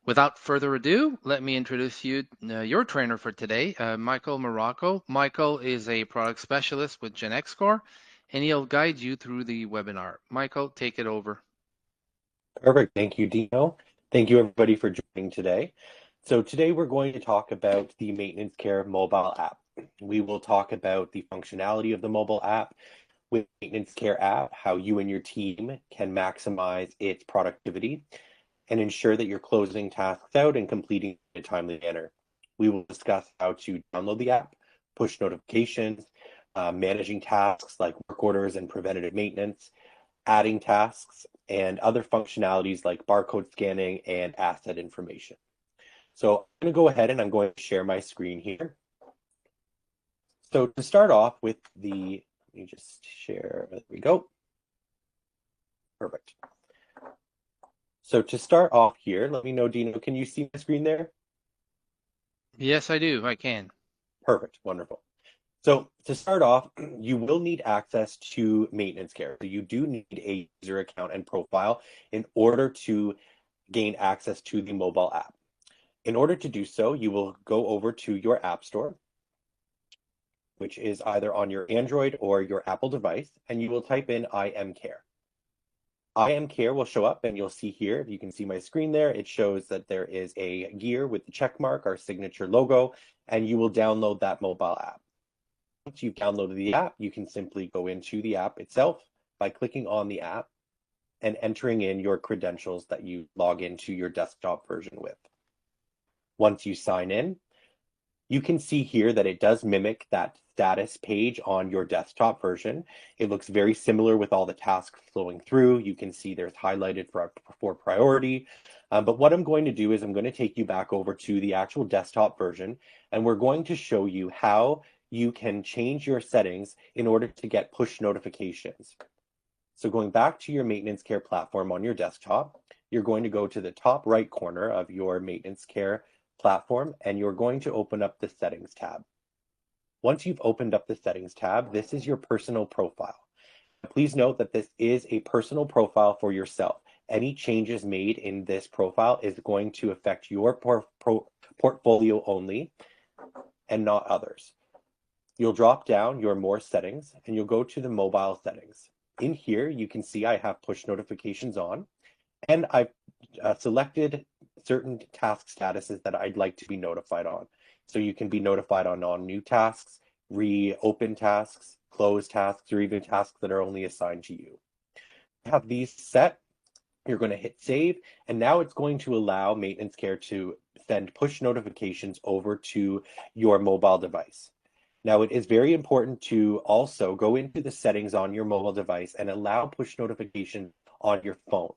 Without further ado, let me introduce you your trainer for today, Michael Morocco. Michael is a product specialist with GenXcore, and he'll guide you through the webinar. Michael, take it over. Perfect. Thank you, Dino. Thank you, everybody, for joining today. So today we're going to talk about the Maintenance Care mobile app. We will talk about the functionality of the mobile app with Maintenance Care app, how you and your team can maximize its productivity and ensure that you're closing tasks out and completing in a timely manner. We will discuss how to download the app, push notifications, managing tasks like work orders and preventative maintenance, adding tasks, and other functionalities like barcode scanning and asset information. So I'm going to go ahead and I'm going to share my screen here. So to start off with let me just share, there we go. Perfect. So to start off here, let me know, Dino, can you see my screen there? Yes, I do. I can. Perfect, wonderful. So to start off, you will need access to Maintenance Care. So you do need a user account and profile in order to gain access to the mobile app. In order to do so, you will go over to your App Store, which is either on your Android or your Apple device, and you will type in IMCare. IMCare will show up, and you'll see here, if you can see my screen there, it shows that there is a gear with the check mark, our signature logo, and you will download that mobile app. Once you've downloaded the app, you can simply go into the app itself by clicking on the app and entering in your credentials that you log into your desktop version with. Once you sign in, you can see here that it does mimic that status page on your desktop version. It looks very similar with all the tasks flowing through. You can see there's highlighted for priority. But what I'm going to do is I'm going to take you back over to the actual desktop version, and we're going to show you how you can change your settings in order to get push notifications. So going back to your Maintenance Care platform on your desktop, you're going to go to the top right corner of your Maintenance Care platform, and you're going to open up the Settings tab. Once you've opened up the Settings tab, this is your personal profile. Please note that this is a personal profile for yourself. Any changes made in this profile is going to affect your portfolio only and not others. You'll drop down your More Settings, and you'll go to the Mobile Settings. In here, you can see I have push notifications on, and I've selected certain task statuses that I'd like to be notified on. So you can be notified on all new tasks, reopen tasks, close tasks, or even tasks that are only assigned to you. Have these set, you're going to hit save, and now it's going to allow Maintenance Care to send push notifications over to your mobile device. Now, it is very important to also go into the settings on your mobile device and allow push notifications on your phone.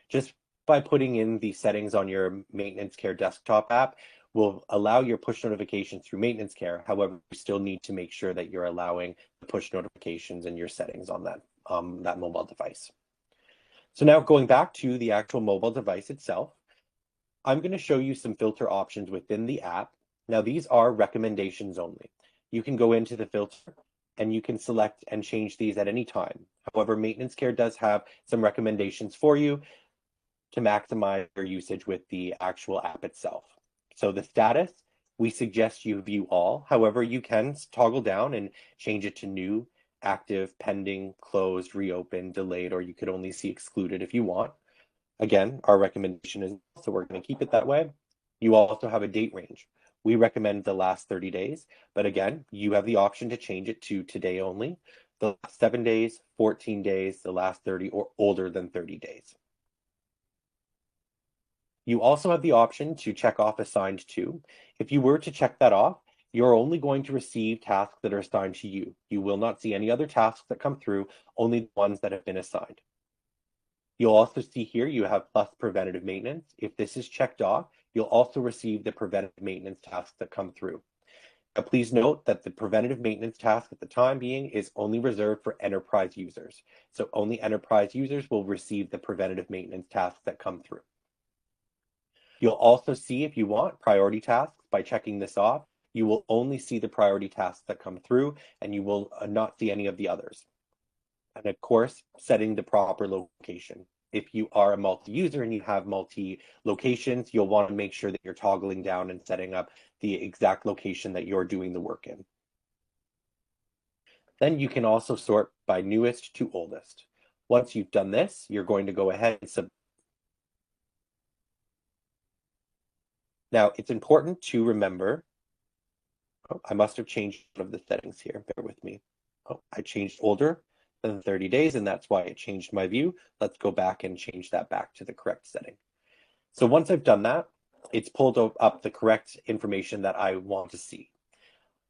Just by putting in the settings on your Maintenance Care desktop app will allow your push notifications through Maintenance Care. However, you still need to make sure that you're allowing the push notifications and your settings on that mobile device. So now going back to the actual mobile device itself, I'm going to show you some filter options within the app. Now, these are recommendations only. You can go into the filter and you can select and change these at any time. However, Maintenance Care does have some recommendations for you to maximize your usage with the actual app itself. So the status, we suggest you view all. However, you can toggle down and change it to new, active, pending, closed, reopened, delayed, or you could only see excluded if you want. Again, our recommendation is, so we're going to keep it that way. You also have a date range. We recommend the last 30 days, but again, you have the option to change it to today only, the last 7 days, 14 days, the last 30, or older than 30 days. You also have the option to check off assigned to. If you were to check that off, you're only going to receive tasks that are assigned to you. You will not see any other tasks that come through, only the ones that have been assigned. You'll also see here you have plus preventative maintenance. If this is checked off, you'll also receive the preventative maintenance tasks that come through. Now, please note that the preventative maintenance task at the time being is only reserved for enterprise users. So only enterprise users will receive the preventative maintenance tasks that come through. You'll also see, if you want, priority tasks. By checking this off, you will only see the priority tasks that come through, and you will not see any of the others. And of course, setting the proper location. if you are a multi-user and you have multi-locations, you'll want to make sure that you're toggling down and setting up the exact location that you're doing the work in. Then you can also sort by newest to oldest. Once you've done this, you're going to go ahead and submit. Now, it's important to remember, oh, I must have changed one of the settings here. Bear with me. Oh, I changed older than 30 days, and that's why it changed my view. Let's go back and change that back to the correct setting. So once I've done that, it's pulled up the correct information that I want to see.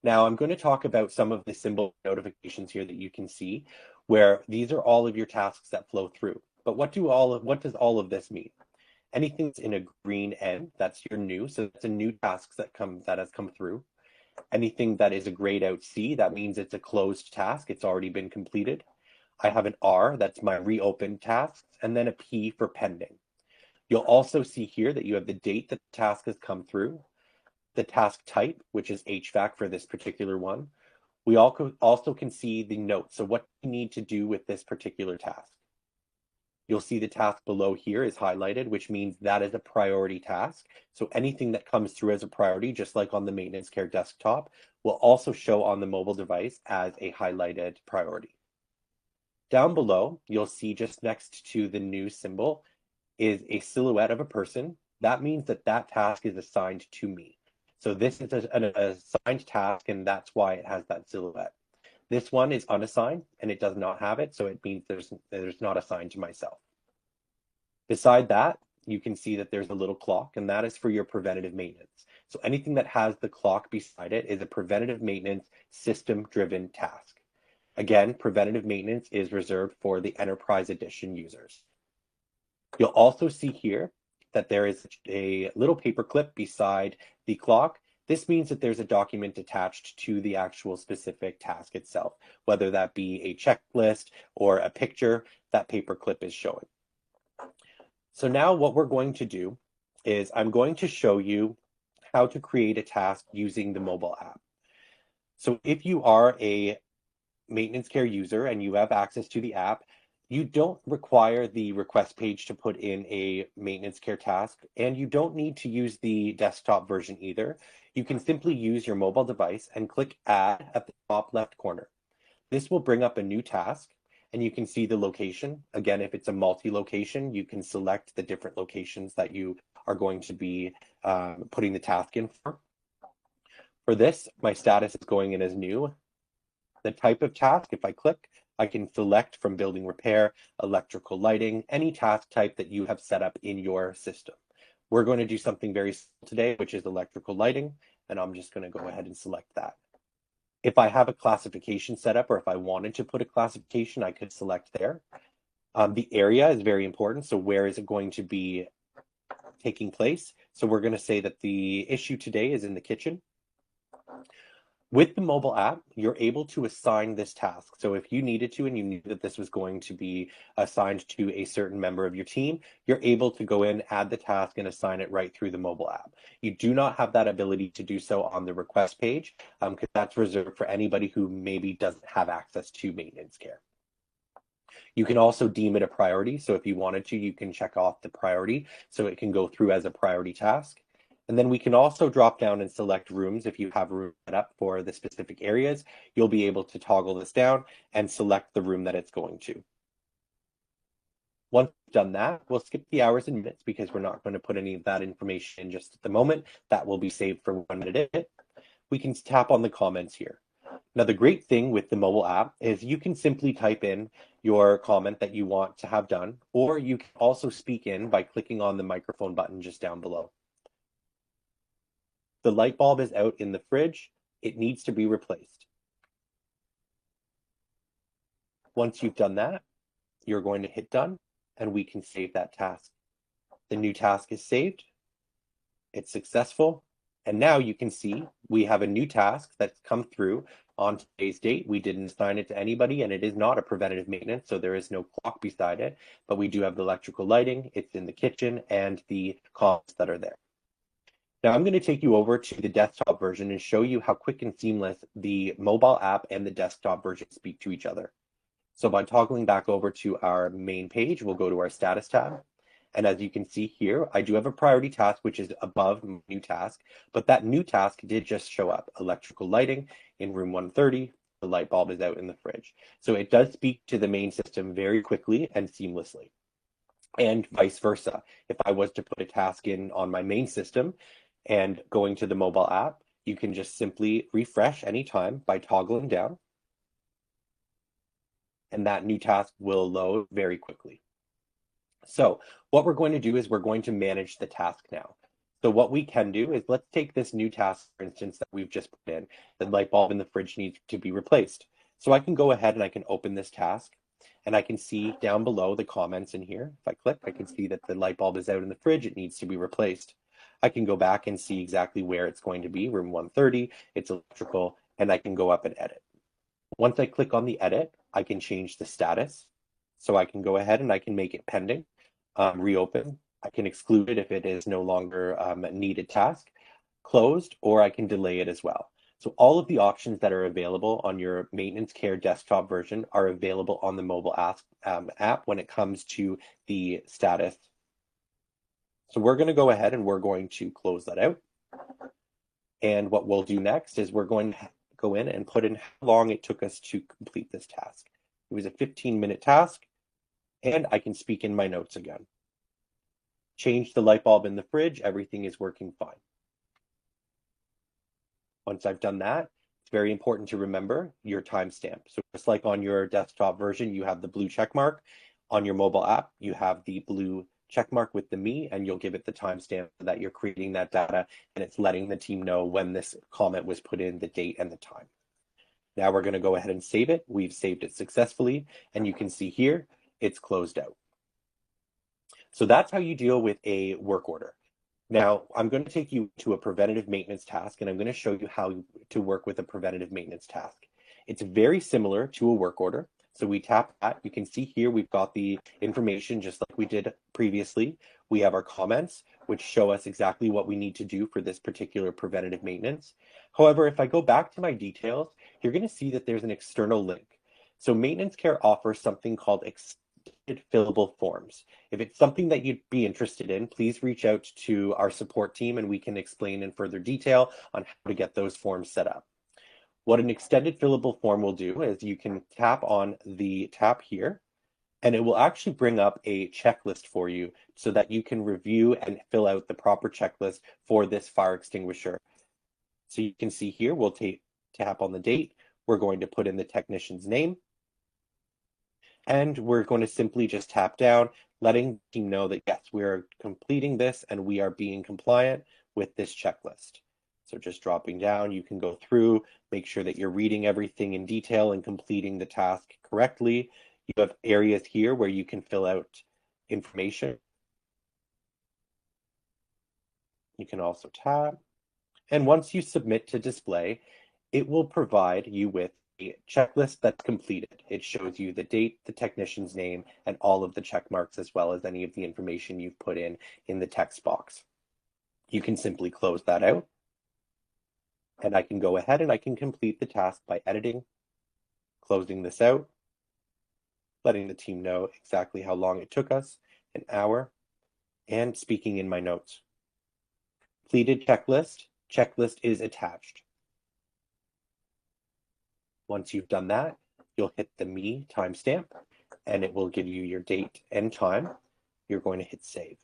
Now I'm going to talk about some of the symbol notifications here that you can see, where these are all of your tasks that flow through. But what does all of this mean? Anything that's in a green N, that's your new, so it's a new task that has come through. Anything that is a grayed out C, that means it's a closed task, it's already been completed. I have an R, that's my reopened tasks, and then a P for pending. You'll also see here that you have the date that the task has come through, the task type, which is HVAC for this particular one. We also can see the notes. So what you need to do with this particular task. You'll see the task below here is highlighted, which means that is a priority task. So anything that comes through as a priority, just like on the maintenance care desktop, will also show on the mobile device as a highlighted priority. Down below, you'll see just next to the new symbol is a silhouette of a person. That means that that task is assigned to me. So this is an assigned task, and that's why it has that silhouette. This one is unassigned, and it does not have it, so it means there's not assigned to myself. Beside that, you can see that there's a little clock, and that is for your preventative maintenance. So anything that has the clock beside it is a preventative maintenance system-driven task. Again, preventative maintenance is reserved for the Enterprise Edition users. You'll also see here that there is a little paperclip beside the clock. This means that there's a document attached to the actual specific task itself, whether that be a checklist or a picture, that paperclip is showing. So now what we're going to do is I'm going to show you how to create a task using the mobile app. So if you are a maintenance care user and you have access to the app, you don't require the request page to put in a maintenance care task, and you don't need to use the desktop version either. You can simply use your mobile device and click Add at the top left corner. This will bring up a new task, and you can see the location. Again, if it's a multi-location, you can select the different locations that you are going to be putting the task in for. For this, my status is going in as new. The type of task, if I click, I can select from building repair, electrical lighting, any task type that you have set up in your system. We're going to do something very simple today, which is electrical lighting, and I'm just going to go ahead and select that. If I have a classification set up, or if I wanted to put a classification, I could select there. The area is very important, so where is it going to be taking place? So we're going to say that the issue today is in the kitchen. With the mobile app, you're able to assign this task. So if you needed to and you knew that this was going to be assigned to a certain member of your team, you're able to go in, add the task, and assign it right through the mobile app. You do not have that ability to do so on the request page, because that's reserved for anybody who maybe doesn't have access to maintenance care. You can also deem it a priority. So if you wanted to, you can check off the priority so it can go through as a priority task. And then we can also drop down and select rooms. If you have a room set up for the specific areas, you'll be able to toggle this down and select the room that it's going to. Once we've done that, we'll skip the hours and minutes because we're not going to put any of that information in just at the moment. That will be saved for 1 minute. We can tap on the comments here. Now, the great thing with the mobile app is you can simply type in your comment that you want to have done, or you can also speak in by clicking on the microphone button just down below. The light bulb is out in the fridge. It needs to be replaced. Once you've done that, you're going to hit done, and we can save that task. The new task is saved. It's successful. And now you can see we have a new task that's come through on today's date. We didn't assign it to anybody, and it is not a preventative maintenance, so there is no clock beside it, but we do have the electrical lighting, it's in the kitchen, and the comments that are there. Now I'm going to take you over to the desktop version and show you how quick and seamless the mobile app and the desktop version speak to each other. So by toggling back over to our main page, we'll go to our status tab. And as you can see here, I do have a priority task, which is above new task, but that new task did just show up. Electrical lighting in room 130, the light bulb is out in the fridge. So it does speak to the main system very quickly and seamlessly. And vice versa. If I was to put a task in on my main system and going to the mobile app, you can just simply refresh anytime by toggling down, and that new task will load very quickly. So what we're going to do is we're going to manage the task now. So what we can do is let's take this new task, for instance, that we've just put in. The light bulb in the fridge needs to be replaced. So I can go ahead and I can open this task and I can see down below the comments in here. If I click, I can see that the light bulb is out in the fridge. It needs to be replaced. I can go back and see exactly where it's going to be, room 130, it's electrical, and I can go up and edit. Once I click on the edit, I can change the status. So I can go ahead and I can make it pending, reopen. I can exclude it if it is no longer a needed task, closed, or I can delay it as well. So all of the options that are available on your Maintenance Care desktop version are available on the mobile app when it comes to the status. So we're going to go ahead and we're going to close that out. And what we'll do next is we're going to go in and put in how long it took us to complete this task. It was a 15-minute task, and I can speak in my notes again. Change the light bulb in the fridge, everything is working fine. Once I've done that, it's very important to remember your timestamp. So just like on your desktop version, you have the blue check mark. On your mobile app, you have the blue check mark with the me, and you'll give it the timestamp that you're creating that data, and it's letting the team know when this comment was put in, the date and the time. Now we're going to go ahead and save it. We've saved it successfully, and you can see here, it's closed out. So that's how you deal with a work order. Now, I'm going to take you to a preventative maintenance task, and I'm going to show you how to work with a preventative maintenance task. It's very similar to a work order. So we tap that. You can see here we've got the information just like we did previously. We have our comments, which show us exactly what we need to do for this particular preventative maintenance. However, if I go back to my details, you're going to see that there's an external link. So Maintenance Care offers something called fillable forms. If it's something that you'd be interested in, please reach out to our support team and we can explain in further detail on how to get those forms set up. What an extended fillable form will do is you can tap on the tab here, and it will actually bring up a checklist for you so that you can review and fill out the proper checklist for this fire extinguisher. So you can see here, we'll tap on the date. We're going to put in the technician's name. And we're going to simply just tap down, letting the team know that yes, we are completing this and we are being compliant with this checklist. So just dropping down, you can go through, make sure that you're reading everything in detail and completing the task correctly. You have areas here where you can fill out information. You can also tab. And once you submit to display, it will provide you with a checklist that's completed. It shows you the date, the technician's name, and all of the check marks, as well as any of the information you've put in the text box. You can simply close that out. And I can go ahead and I can complete the task by editing, closing this out, letting the team know exactly how long it took us, an hour, and speaking in my notes. Completed checklist. Checklist is attached. Once you've done that, you'll hit the me timestamp, and it will give you your date and time. You're going to hit save.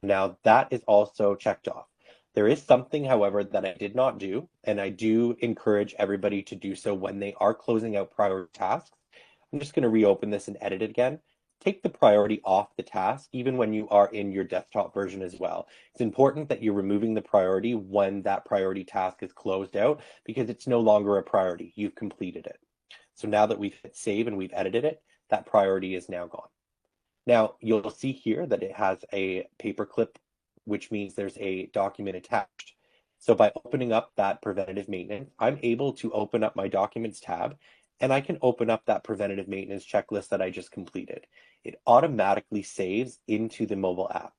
Now that is also checked off. There is something, however, that I did not do, and I do encourage everybody to do so when they are closing out priority tasks. I'm just going to reopen this and edit it again. Take the priority off the task, even when you are in your desktop version as well. It's important that you're removing the priority when that priority task is closed out because it's no longer a priority. You've completed it. So now that we've hit save and we've edited it, that priority is now gone. Now, you'll see here that it has a paperclip, which means there's a document attached. So by opening up that preventative maintenance, I'm able to open up my documents tab and I can open up that preventative maintenance checklist that I just completed. It automatically saves into the mobile app.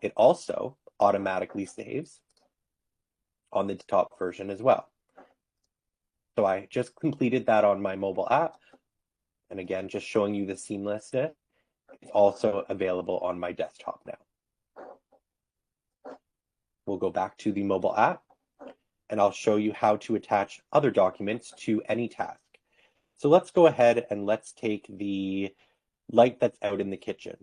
It also automatically saves on the top version as well. So I just completed that on my mobile app. And again, just showing you the seamlessness. It's also available on my desktop now. We'll go back to the mobile app and I'll show you how to attach other documents to any task. So let's go ahead and let's take the light that's out in the kitchen.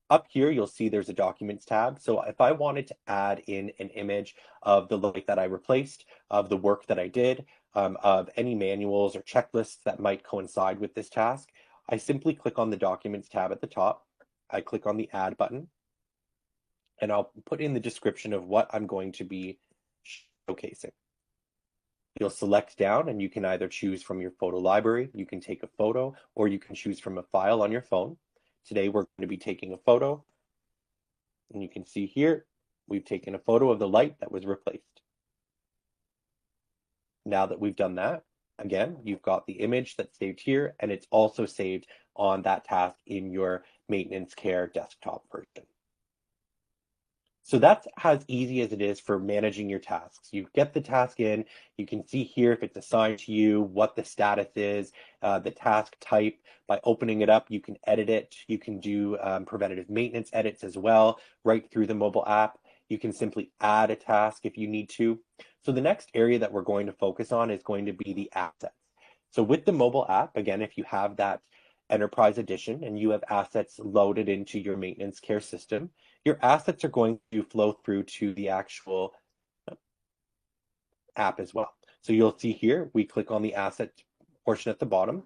Up here, you'll see there's a documents tab. So if I wanted to add in an image of the light that I replaced, of the work that I did, of any manuals or checklists that might coincide with this task, I simply click on the documents tab at the top. I click on the add button and I'll put in the description of what I'm going to be showcasing. You'll select down and you can either choose from your photo library, you can take a photo, or you can choose from a file on your phone. Today we're going to be taking a photo, and you can see here, we've taken a photo of the light that was replaced. Now that we've done that, again, you've got the image that's saved here, and it's also saved on that task in your maintenance care desktop version. So that's as easy as it is for managing your tasks. You get the task in, you can see here if it's assigned to you, what the status is, the task type. By opening it up, you can edit it. You can do preventative maintenance edits as well, right through the mobile app. You can simply add a task if you need to. So the next area that we're going to focus on is going to be the assets. So with the mobile app, again, if you have that Enterprise Edition and you have assets loaded into your maintenance care system, your assets are going to flow through to the actual app as well. So you'll see here, we click on the asset portion at the bottom.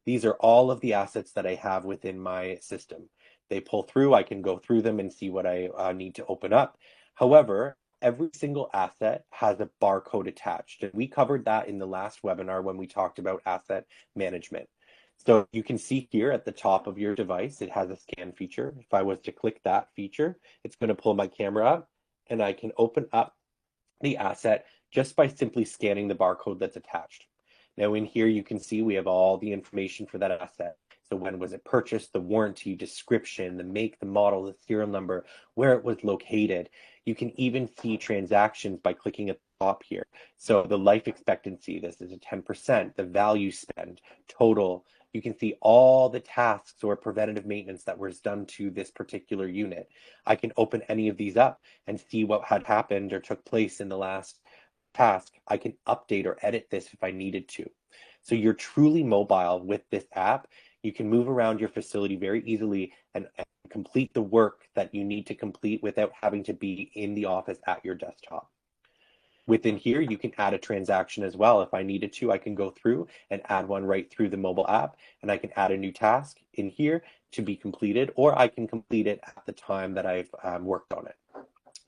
These are all of the assets that I have within my system. They pull through, I can go through them and see what I need to open up. However, every single asset has a barcode attached. And we covered that in the last webinar when we talked about asset management. So you can see here at the top of your device, it has a scan feature. If I was to click that feature, it's going to pull my camera up and I can open up the asset just by simply scanning the barcode that's attached. Now in here, you can see we have all the information for that asset. So when was it purchased, the warranty, description, the make, the model, the serial number, where it was located. You can even see transactions by clicking at the top here. So the life expectancy, this is a 10%, the value spend, total. You can see all the tasks or preventative maintenance that was done to this particular unit. I can open any of these up and see what had happened or took place in the last task. I can update or edit this if I needed to. So you're truly mobile with this app. You can move around your facility very easily and complete the work that you need to complete without having to be in the office at your desktop. Within here, you can add a transaction as well. If I needed to, I can go through and add one right through the mobile app, and I can add a new task in here to be completed, or I can complete it at the time that I've worked on it,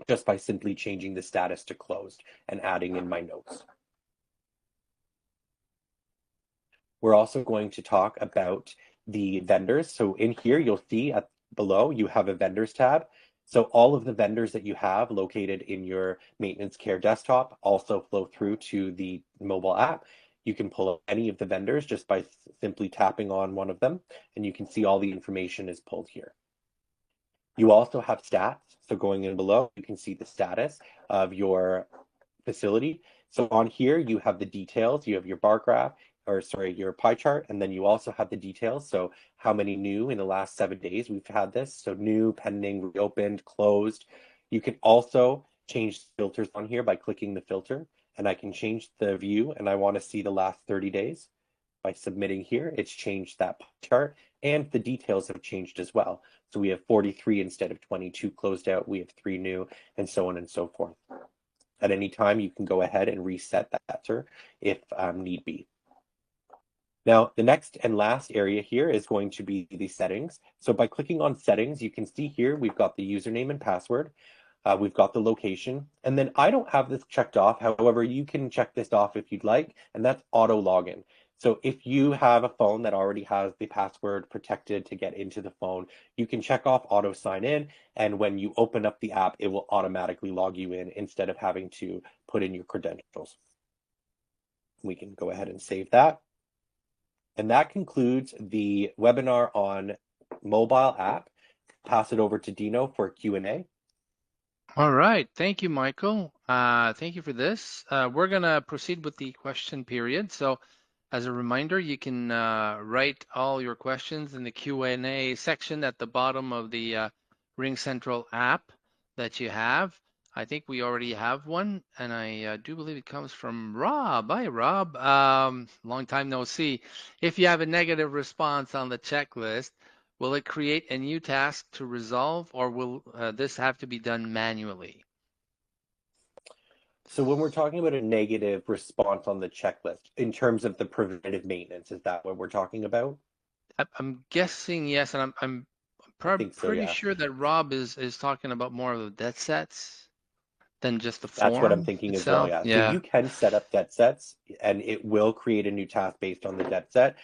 just by simply changing the status to closed and adding in my notes. We're also going to talk about the vendors. So in here, you'll see below, you have a vendors tab. So all of the vendors that you have located in your maintenance care desktop also flow through to the mobile app. You can pull up any of the vendors just by simply tapping on one of them, and you can see all the information is pulled here. You also have stats. So going in below, you can see the status of your facility. So on here, you have the details. You have your bar graph, or sorry, your pie chart, and then you also have the details. So how many new in the last 7 days we've had this. So new, pending, reopened, closed. You can also change filters on here by clicking the filter, and I can change the view, and I want to see the last 30 days. By submitting here, it's changed that pie chart, and the details have changed as well. So we have 43 instead of 22 closed out, we have 3 new, and so on and so forth. At any time, you can go ahead and reset that filter if need be. Now, the next and last area here is going to be the settings. So by clicking on settings, you can see here we've got the username and password. We've got the location, and then I don't have this checked off. However, you can check this off if you'd like, and that's auto login. So if you have a phone that already has the password protected to get into the phone, you can check off auto sign in, and when you open up the app, it will automatically log you in instead of having to put in your credentials. We can go ahead and save that. And that concludes the webinar on mobile app. Pass it over to Dino for Q&A. All right. Thank you, Michael. Thank you for this. We're going to proceed with the question period. So, as a reminder, you can write all your questions in the Q&A section at the bottom of the Ring Central app that you have. I think we already have one, and I do believe it comes from Rob. Hi, Rob. Long time no see. If you have a negative response on the checklist, will it create a new task to resolve, or will this have to be done manually? So when we're talking about a negative response on the checklist, in terms of the preventative maintenance, is that what we're talking about? I'm guessing yes, and I'm I think so, pretty yeah. sure that Rob is talking about more of the debt sets than just the That's what I'm form thinking as well, itself. yeah. So Yeah. you can set up debt sets and it will create a new task based on the debt set.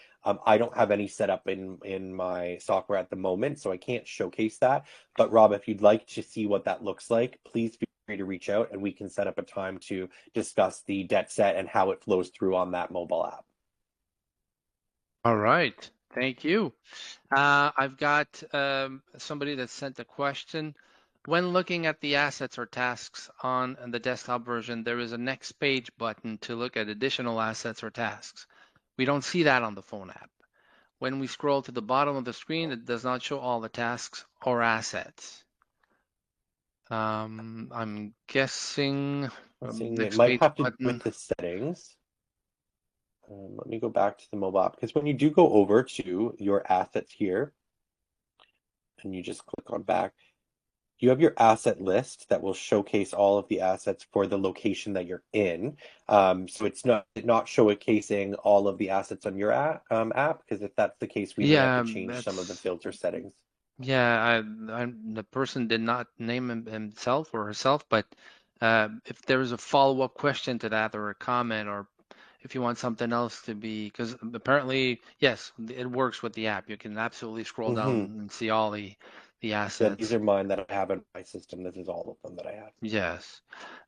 I don't have any set up in my software at the moment, so I can't showcase that. But Rob, if you'd like to see what that looks like, please feel free to reach out and we can set up a time to discuss the debt set and how it flows through on that mobile app. All right. Thank you. I've got somebody that sent a question. When looking at the assets or tasks on the desktop version, there is a next page button to look at additional assets or tasks. We don't see that on the phone app. When we scroll to the bottom of the screen, it does not show all the tasks or assets. I'm guessing Guessing it next might page have to do button. with the settings. Let me go back to the mobile app because when you do go over to your assets here and you just click on back, you have your asset list that will showcase all of the assets for the location that you're in. So it's not showcasing all of the assets on your app, because if that's the case, we may have to Yeah, change some of the that's filter settings. yeah. The person did not name himself or herself, but if there is a follow-up question to that or a comment, or if you want something else to be, because apparently, yes, it works with the app. You can absolutely scroll down Hmm. and see all the Yeah, these assets. are mine that I have in my system. This is all of them that I have. Yes.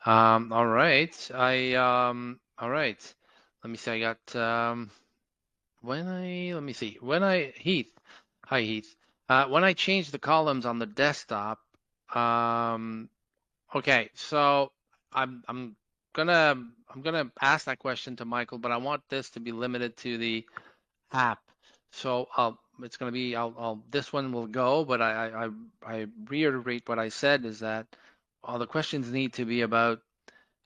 All right. All right. Let me see. I got let me see. Heath. Hi, Heath. When I change the columns on the desktop, um, okay, so gonna I'm gonna ask that question to Michael, but I want this to be limited to the app. So it's gonna be this one will go, but I reiterate what I said is that all the questions need to be about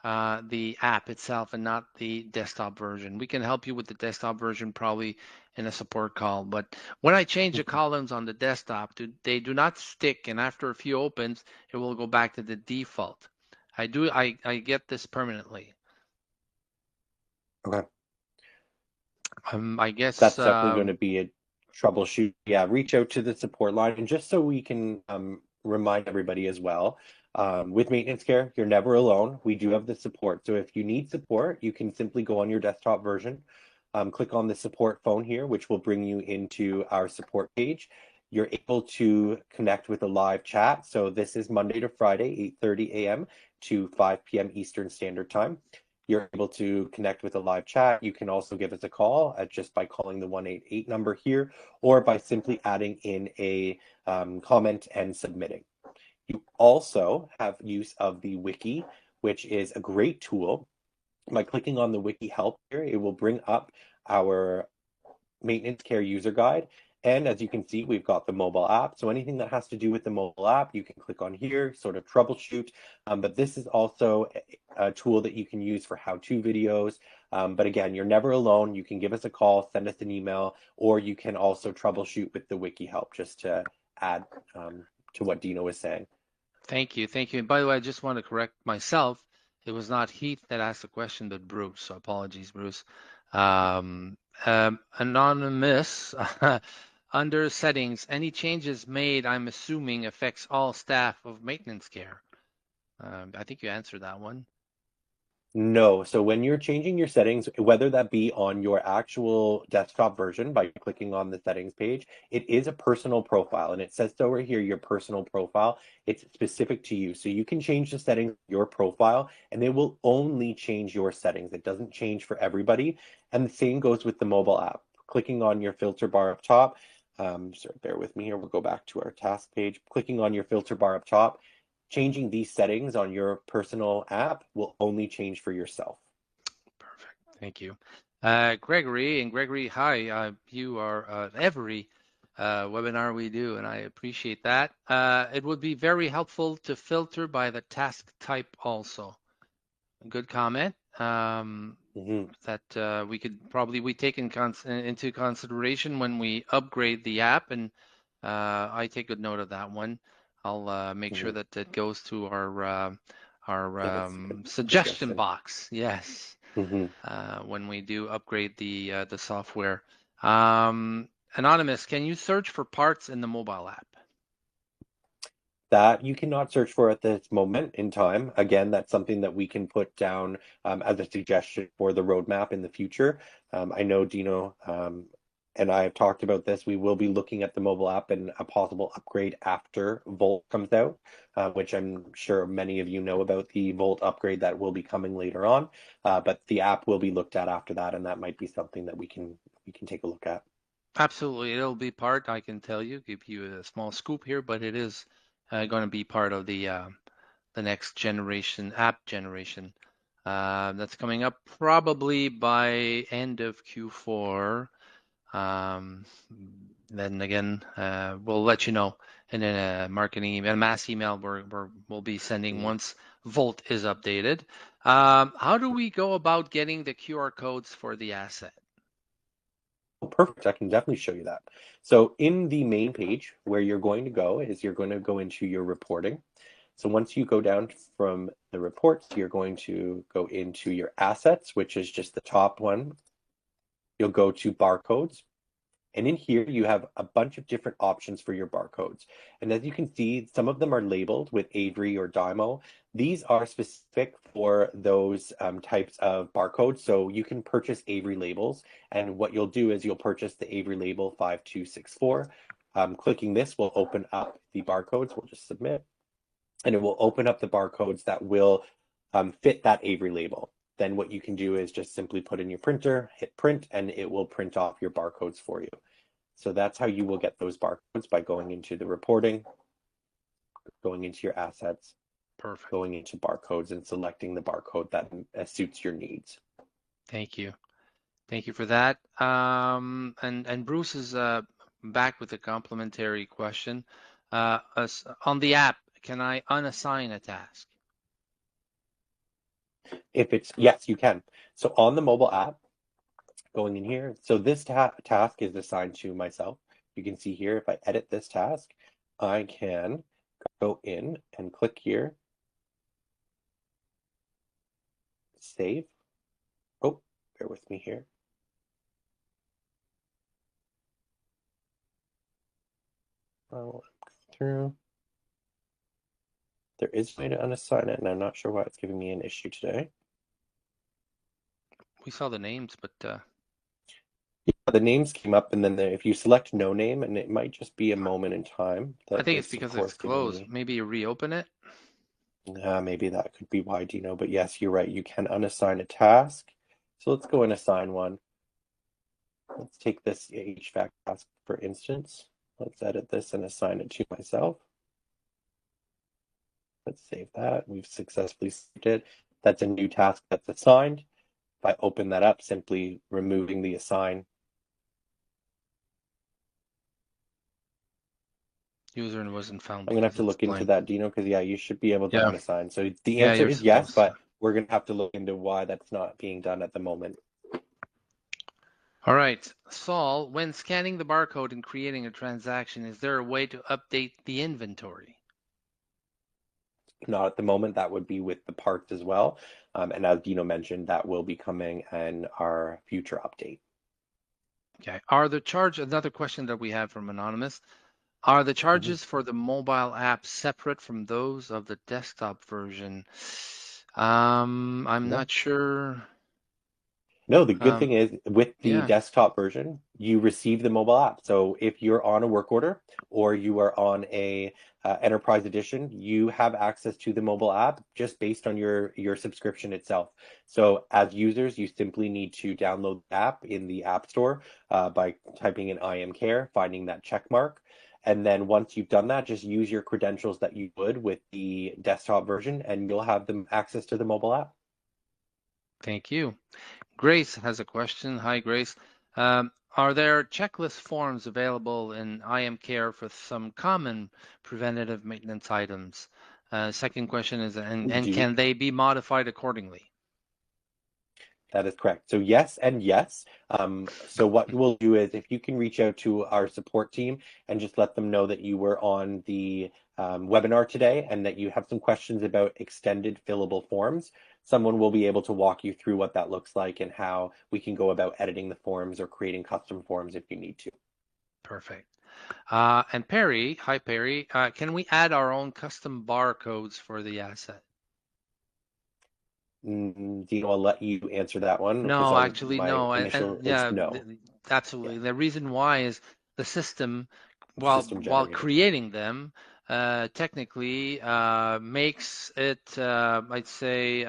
the app itself and not the desktop version. We can help you with the desktop version probably in a support call. But when I change the columns on the desktop, they do not stick, and after a few opens, it will go back to the default. I get this permanently. Okay. I guess That's definitely going to be a troubleshoot. Yeah, reach out to the support line. And just so we can remind everybody as well, with maintenance care, you're never alone. We do have the support. So if you need support, you can simply go on your desktop version, click on the support phone here, which will bring you into our support page. You're able to connect with a live chat. So this is Monday to Friday, 8:30 a.m. to 5 p.m. Eastern Standard Time. You're able to connect with a live chat. You can also give us a call just by calling the 188 number here, or by simply adding in a comment and submitting. You also have use of the wiki, which is a great tool. By clicking on the wiki help here, it will bring up our maintenance care user guide. And as you can see, we've got the mobile app. So anything that has to do with the mobile app, you can click on here, sort of troubleshoot. But this is also a tool that you can use for how-to videos. But again, you're never alone. You can give us a call, send us an email, or you can also troubleshoot with the wiki help, just to add to what Dino was saying. Thank you, thank you. And by the way, I just want to correct myself. It was not Heath that asked the question, but Bruce. So apologies, Bruce. Anonymous, under settings, any changes made, I'm assuming, affects all staff of maintenance care. I think you answered that one. No. So when you're changing your settings, whether that be on your actual desktop version by clicking on the settings page, it is a personal profile. And it says so right here, your personal profile. It's specific to you. So you can change the settings, your profile, and it will only change your settings. It doesn't change for everybody. And the same goes with the mobile app. Clicking on your filter bar up top, sorry, bear with me here. We'll go back to our task page. Clicking on your filter bar up top, changing these settings on your personal app will only change for yourself. Perfect. Thank you. Gregory, and Gregory, hi. You are every webinar we do, and I appreciate that. It would be very helpful to filter by the task type also. Good comment. Hmm. That we take into consideration when we upgrade the app, and I take good note of that one. I'll make sure Hmm. that it goes to our Yeah, that's a good suggestion suggestion. box. Yes, Hmm. when we do upgrade the software. Um, Anonymous, can you search for parts in the mobile app? That you cannot search for at this moment in time. Again, that's something that we can put down as a suggestion for the roadmap in the future. I know Dino and I have talked about this. We will be looking at the mobile app and a possible upgrade after Volt comes out, which I'm sure many of you know about the Volt upgrade that will be coming later on. But the app will be looked at after that, and that might be something that we can take a look at. Absolutely, it'll be part. I can tell you, give you a small scoop here, but it is going to be part of the next generation app generation that's coming up probably by end of Q4. Um, then again, we'll let you know in a marketing email, mass email we'll be sending Mhm. once Volt is updated. How do we go about getting the QR codes for the asset? Oh, perfect. I can definitely show you that. So in the main page, where you're going to go is you're going to go into your reporting. So once you go down from the reports, you're going to go into your assets, which is just the top one. You'll go to barcodes. And in here, you have a bunch of different options for your barcodes. And as you can see, some of them are labeled with Avery or Dymo. These are specific for those types of barcodes. So you can purchase Avery labels. And what you'll do is you'll purchase the Avery label 5264. Clicking this will open up the barcodes. We'll just submit. And it will open up the barcodes that will fit that Avery label. Then what you can do is just simply put in your printer, hit print, and it will print off your barcodes for you. So that's how you will get those barcodes, by going into the reporting, going into your assets, Perfect. going into barcodes, and selecting the barcode that suits your needs. Thank you. Thank you for that. And Bruce is back with a complimentary question. On the app, can I unassign a task? If it's, yes, you can. So on the mobile app, going in here, so this task is assigned to myself. You can see here, if I edit this task, I can go in and click here, save. Oh, bear with me here. I'll go through. There is a way to unassign it, and I'm not sure why it's giving me an issue today. We saw the names, but Yeah, the names came up, and then if you select no name, and it might just be a moment in time I that think it's it's, of because it's course, giving closed. me. Maybe you reopen it. Maybe that could be why, Dino. But yes, you're right. You can unassign a task. So let's go and assign one. Let's take this HVAC task, for instance. Let's edit this and assign it to myself. Let's save that. We've successfully saved it. That's a new task that's assigned. If I open that up, simply removing the assign. User wasn't found I'm gonna have because to it's look into blank. that, Dino, because yeah, you should be able to Yeah, unassign. So the yeah, answer you're is yes, supposed to. but we're gonna have to look into why that's not being done at the moment. All right, Saul, when scanning the barcode and creating a transaction, is there a way to update the inventory? Not at the moment. That would be with the parts as well. And as Dino mentioned, that will be coming in our future update. Okay. Another question that we have from Anonymous, are the Mhm. charges for the mobile app separate from those of the desktop version? I'm No. not sure. No, the good Um, thing is with the yeah. desktop version, you receive the mobile app. So if you're on a work order or you are on a enterprise edition, you have access to the mobile app just based on your subscription itself. So as users, you simply need to download the app in the App Store by typing in I am Care, finding that check mark, And then once you've done that, just use your credentials that you would with the desktop version, and you'll have them access to the mobile app. Thank you. Grace has a question. Hi, Grace. Are there checklist forms available in IM Care for some common preventative maintenance items? Second question is, and Do can they be modified accordingly? That is correct. So yes and yes. So what we'll do is if you can reach out to our support team and just let them know that you were on the webinar today and that you have some questions about extended fillable forms, someone will be able to walk you through what that looks like and how we can go about editing the forms or creating custom forms if you need to. Perfect. And Perry, hi Perry, can we add our own custom barcodes for the asset? Dino, I'll let you answer that one because No, actually, my no. initial And is yeah, no. Yeah, absolutely. The reason why is the system, system while generated. creating them, technically makes it, I'd say,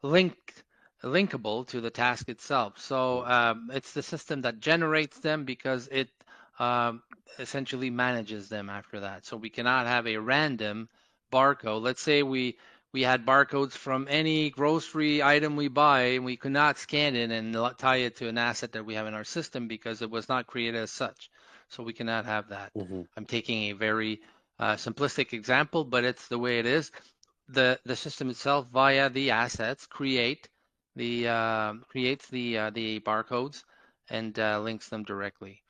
linked linkable to the task itself. So it's the system that generates them because it um, essentially manages them after that. So we cannot have a random barcode. Let's say we had barcodes from any grocery item we buy, and we could not scan it and tie it to an asset that we have in our system because it was not created as such. So we cannot have that. Hmm. I'm taking a very simplistic example, but it's the way it is. The system itself via the assets creates the barcodes and links them directly.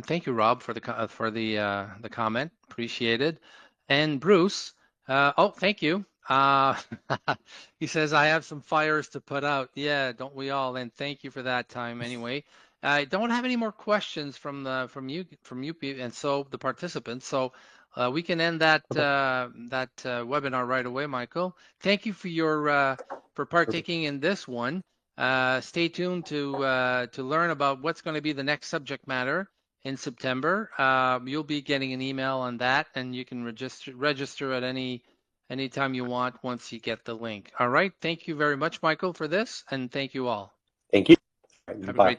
Thank you, Rob, for the comment. Appreciated. And Bruce, oh, thank you. He says I have some fires to put out. Yeah, don't we all? And thank you for that time anyway. I don't have any more questions from you and so the participants. So we can end Okay, that webinar right away, Michael. Thank you for perfect. partaking in this one. Stay tuned to learn about what's going to be the next subject matter in September. You'll be getting an email on that, and you can register at any time you want once you get the link. All right. Thank you very much, Michael, for this, and thank you all. Thank you. Have a Bye. great